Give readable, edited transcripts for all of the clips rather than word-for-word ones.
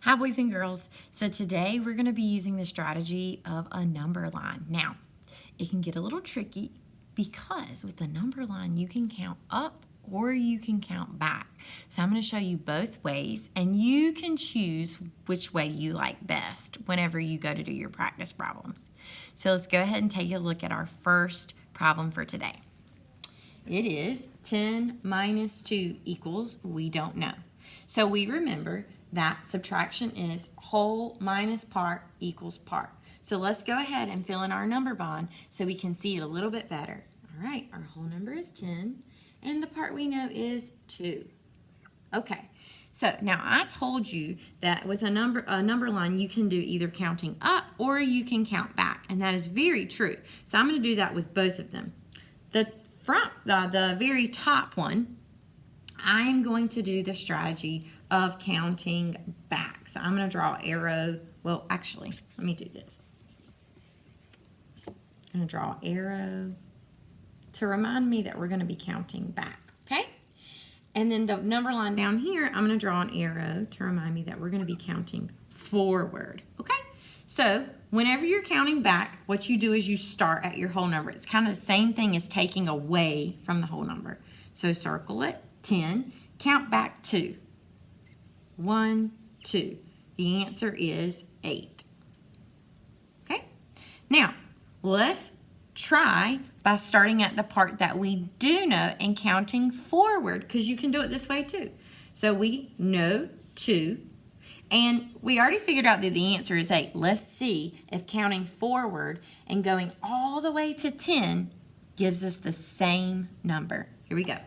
Hi, boys and girls. So today we're going to be using the strategy of a number line. Now, it can get a little tricky because with the number line, you can count up or you can count back. So I'm going to show you both ways, and you can choose which way you like best whenever you go to do your practice problems. So let's go ahead and take a look at our first problem for today. It is 10 minus 2 equals, we don't know. So we remember that subtraction is whole minus part equals part. So let's go ahead and fill in our number bond so we can see it a little bit better. All right, our whole number is 10, and the part we know is 2. Okay, so now I told you that with a number line, you can do either counting up or you can count back, and that is very true. So I'm going to do that with both of them. The very top one, I'm going to do the strategy of counting back. So I'm going to draw an arrow. Well, actually, let me do this. I'm going to draw an arrow to remind me that we're going to be counting back, okay? And then the number line down here, I'm going to draw an arrow to remind me that we're going to be counting forward, okay? So whenever you're counting back, what you do is you start at your whole number. It's kind of the same thing as taking away from the whole number. So circle it, 10, count back 2. 1, 2. The answer is 8. Okay? Now, let's try by starting at the part that we do know and counting forward, because you can do it this way too. So we know 2, and we already figured out that the answer is 8. Let's see if counting forward and going all the way to 10 gives us the same number. Here we go.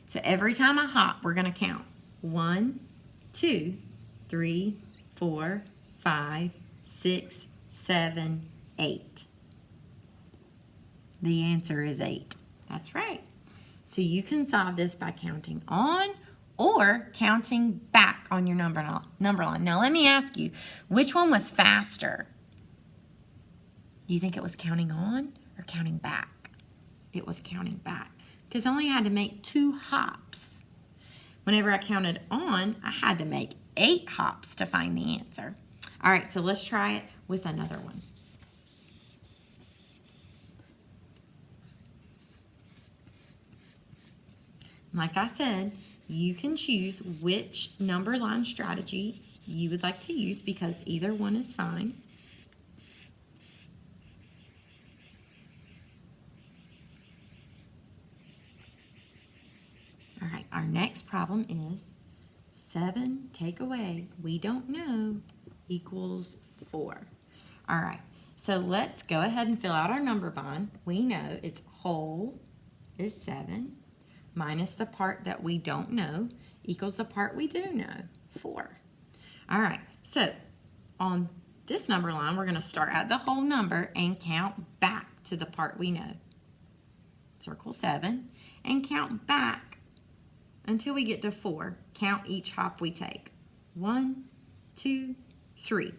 So every time I hop, we're going to count. 1, 2, 3, 4, 5, 6, 7, 8. The answer is 8. That's right. So you can solve this by counting on or counting back on your number line. Now let me ask you, which one was faster? Do you think it was counting on or counting back? It was counting back because I only had to make 2 hops. Whenever I counted on, I had to make 8 hops to find the answer. All right, so let's try it with another one. Like I said, you can choose which number line strategy you would like to use because either one is fine. All right, our next problem is 7 take away, we don't know, equals 4. All right, so let's go ahead and fill out our number bond. We know it's whole is 7 minus the part that we don't know equals the part we do know, 4. All right, so on this number line, we're going to start at the whole number and count back to the part we know. Circle 7 and count back until we get to 4. Count each hop we take. 1, 2, 3.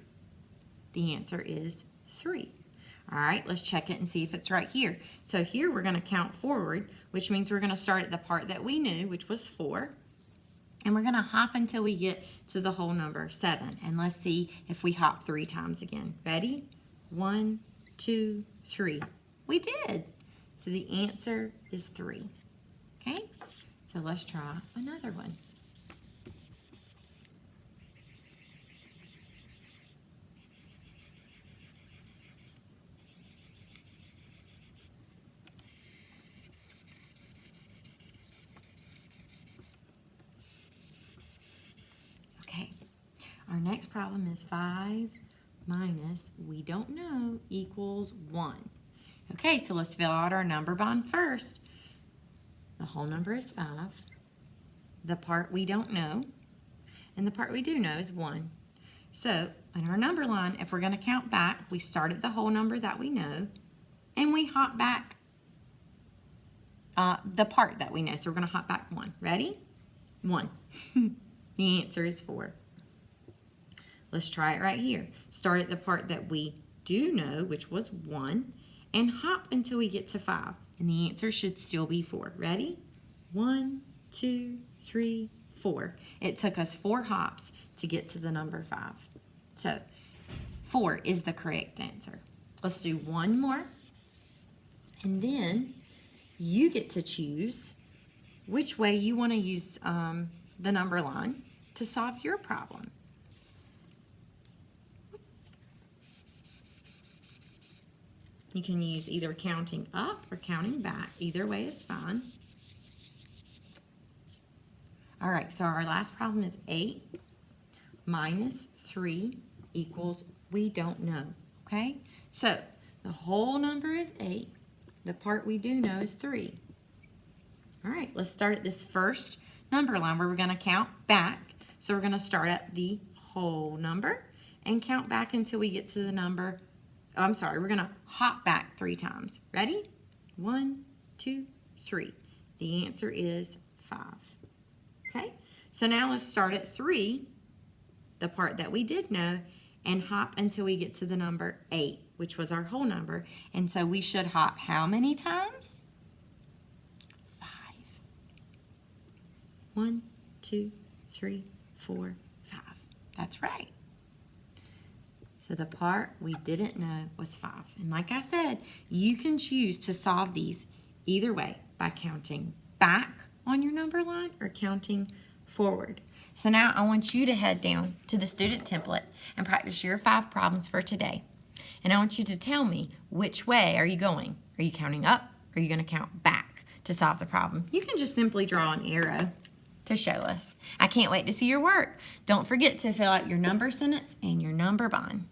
The answer is 3. All right, let's check it and see if it's right here. So here we're going to count forward, which means we're going to start at the part that we knew, which was 4. And we're going to hop until we get to the whole number, 7. And let's see if we hop 3 times again. Ready? 1, 2, 3. We did. So the answer is 3. Okay? So let's try another one. Okay, our next problem is 5 minus we don't know equals 1. Okay, so let's fill out our number bond first. The whole number is 5. The part we don't know, and the part we do know is 1. So in our number line, if we're going to count back, we start at the whole number that we know, and we hop back the part that we know. So we're going to hop back 1. Ready? 1. The answer is 4. Let's try it right here. Start at the part that we do know, which was 1, and hop until we get to 5. And the answer should still be 4. Ready? 1, 2, 3, 4. It took us 4 hops to get to the number 5. So 4 is the correct answer. Let's do one more. And then you get to choose which way you want to use the number line to solve your problem. You can use either counting up or counting back. Either way is fine. All right, so our last problem is 8 minus 3 equals, we don't know, okay? So the whole number is 8. The part we do know is 3. All right, let's start at this first number line where we're going to count back. So we're going to start at the whole number and count back until we get to the number. Oh, I'm sorry, we're going to hop back 3 times. Ready? 1, 2, 3. The answer is 5. Okay, so now let's start at 3, the part that we did know, and hop until we get to the number 8, which was our whole number. And so we should hop how many times? 5. 1, 2, 3, 4, 5. That's right. So the part we didn't know was 5. And like I said, you can choose to solve these either way by counting back on your number line or counting forward. So now I want you to head down to the student template and practice your 5 problems for today. And I want you to tell me, which way are you going? Are you counting up or are you going to count back to solve the problem? You can just simply draw an arrow to show us. I can't wait to see your work. Don't forget to fill out your number sentence and your number bond.